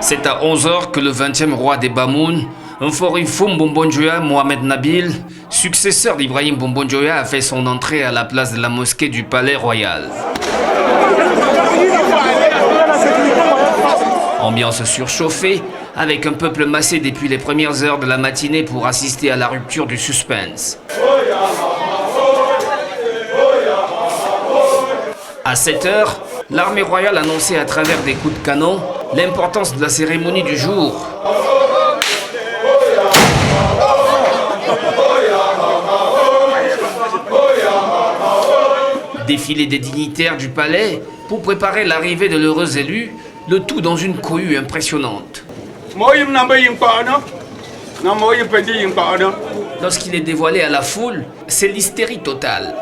C'est à 11h que le 20e roi des Bamoun, Mforifoum Bombonjoya Mohamed Nabil, successeur d'Ibrahim Bombonjoya, a fait son entrée à la place de la mosquée du Palais Royal. Ambiance surchauffée, avec un peuple massé depuis les premières heures de la matinée pour assister à la rupture du suspense. À 7h, l'armée royale annonçait à travers des coups de canon l'importance de la cérémonie du jour. Défilé des dignitaires du palais pour préparer l'arrivée de l'heureux élu, le tout dans une cohue impressionnante. Lorsqu'il est dévoilé à la foule, c'est l'hystérie totale.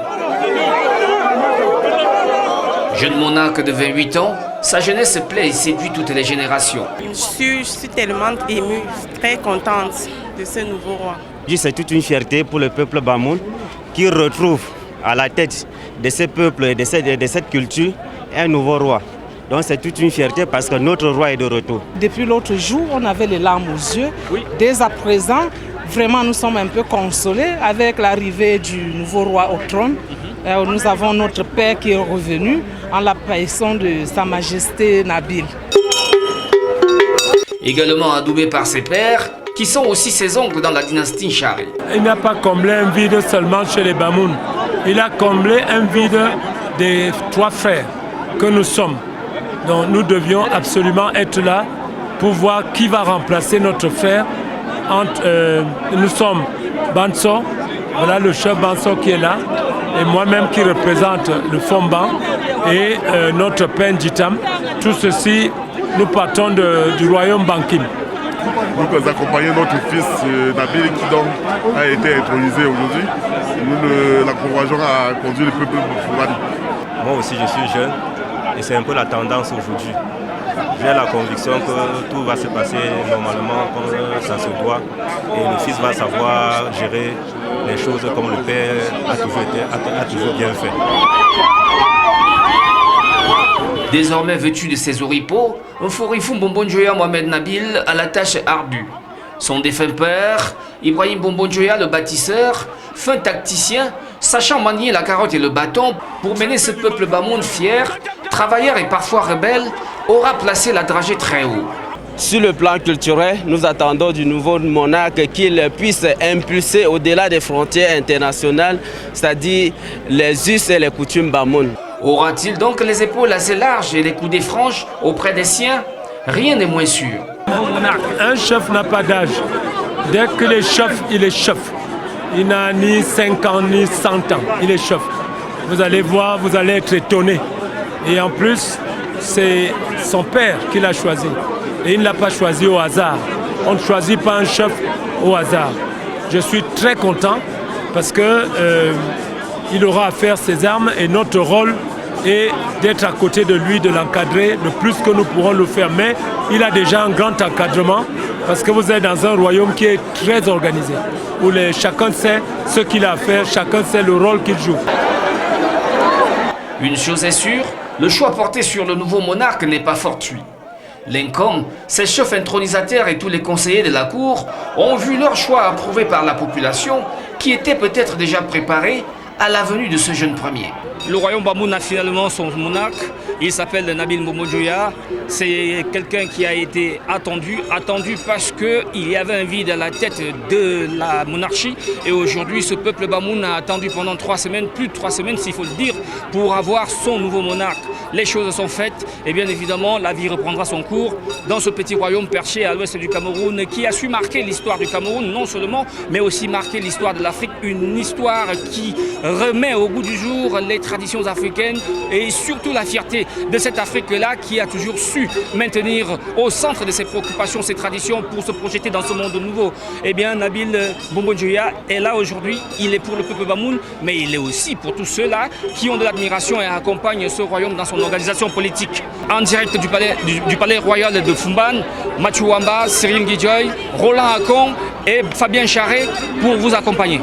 Jeune monarque de 28 ans, sa jeunesse plaît et séduit toutes les générations. Je suis tellement émue, très contente de ce nouveau roi. C'est toute une fierté pour le peuple Bamoun qui retrouve à la tête de ce peuple et de cette culture un nouveau roi. Donc c'est toute une fierté parce que notre roi est de retour. Depuis l'autre jour, on avait les larmes aux yeux. Oui. Dès à présent, vraiment nous sommes un peu consolés avec l'arrivée du nouveau roi au trône. Nous avons notre père qui est revenu en la personne de Sa Majesté Nabil. Également adoubé par ses pères, qui sont aussi ses oncles dans la dynastie Chari. Il n'a pas comblé un vide seulement chez les Bamoun. Il a comblé un vide des trois frères que nous sommes. Donc nous devions absolument être là pour voir qui va remplacer notre frère. Nous sommes Banso, voilà le chef Banso qui est là, et moi-même qui représente le Fomban et notre père Nditam. Tout ceci, nous partons du royaume Bankim. Nous accompagnons notre fils Nabil qui donc a été intronisé aujourd'hui. Nous l'encourageons à conduire le peuple Foumani. Moi aussi je suis jeune et c'est un peu la tendance aujourd'hui. J'ai la conviction que tout va se passer normalement comme ça se doit et le fils va savoir gérer les choses comme le père a toujours bien fait. Désormais vêtu de ses oripeaux, Mforifoum Bombonjoya Mohamed Nabil a la tâche ardue. Son défunt père, Ibrahim Bombonjoya le bâtisseur, fin tacticien, sachant manier la carotte et le bâton pour mener ce peuple Bamoun fier, travailleur et parfois rebelle, aura placé la dragée très haut. Sur le plan culturel, nous attendons du nouveau monarque qu'il puisse impulser au-delà des frontières internationales, c'est-à-dire les us et les coutumes Bamoun. Aura-t-il donc les épaules assez larges et les coudées franches auprès des siens? Rien n'est moins sûr. Un chef n'a pas d'âge. Dès qu'il est chef, il est chef. Il n'a ni 5 ans ni 100 ans. Il est chef. Vous allez voir, vous allez être étonné. Et en plus, c'est son père qui l'a choisi. Et il ne l'a pas choisi au hasard. On ne choisit pas un chef au hasard. Je suis très content parce qu'il aura à faire ses armes et notre rôle est d'être à côté de lui, de l'encadrer le plus que nous pourrons le faire. Mais il a déjà un grand encadrement parce que vous êtes dans un royaume qui est très organisé, où chacun sait ce qu'il a à faire, chacun sait le rôle qu'il joue. Une chose est sûre, le choix porté sur le nouveau monarque n'est pas fortuit. Lincoln, ses chefs intronisateurs et tous les conseillers de la cour ont vu leur choix approuvé par la population qui était peut-être déjà préparée à la venue de ce jeune premier. Le royaume Bamoun a finalement son monarque. Il s'appelle Nabil Bombonjoya. C'est quelqu'un qui a été attendu parce qu'il y avait un vide à la tête de la monarchie. Et aujourd'hui, ce peuple Bamoun a attendu pendant 3 semaines, plus de 3 semaines s'il faut le dire, pour avoir son nouveau monarque. Les choses sont faites et bien évidemment, la vie reprendra son cours dans ce petit royaume perché à l'ouest du Cameroun qui a su marquer l'histoire du Cameroun, non seulement, mais aussi marquer l'histoire de l'Afrique. Une histoire qui remet au goût du jour les traditions africaines et surtout la fierté de cette Afrique-là qui a toujours su maintenir au centre de ses préoccupations, ses traditions pour se projeter dans ce monde nouveau. Eh bien, Nabil Bombonjoya est là aujourd'hui, il est pour le peuple Bamoun, mais il est aussi pour tous ceux-là qui ont de l'admiration et accompagnent ce royaume dans son organisation politique. En direct du palais royal de Fumban, Mathieu Wamba, Cyril Guidjoy, Roland Akon et Fabien Charret pour vous accompagner.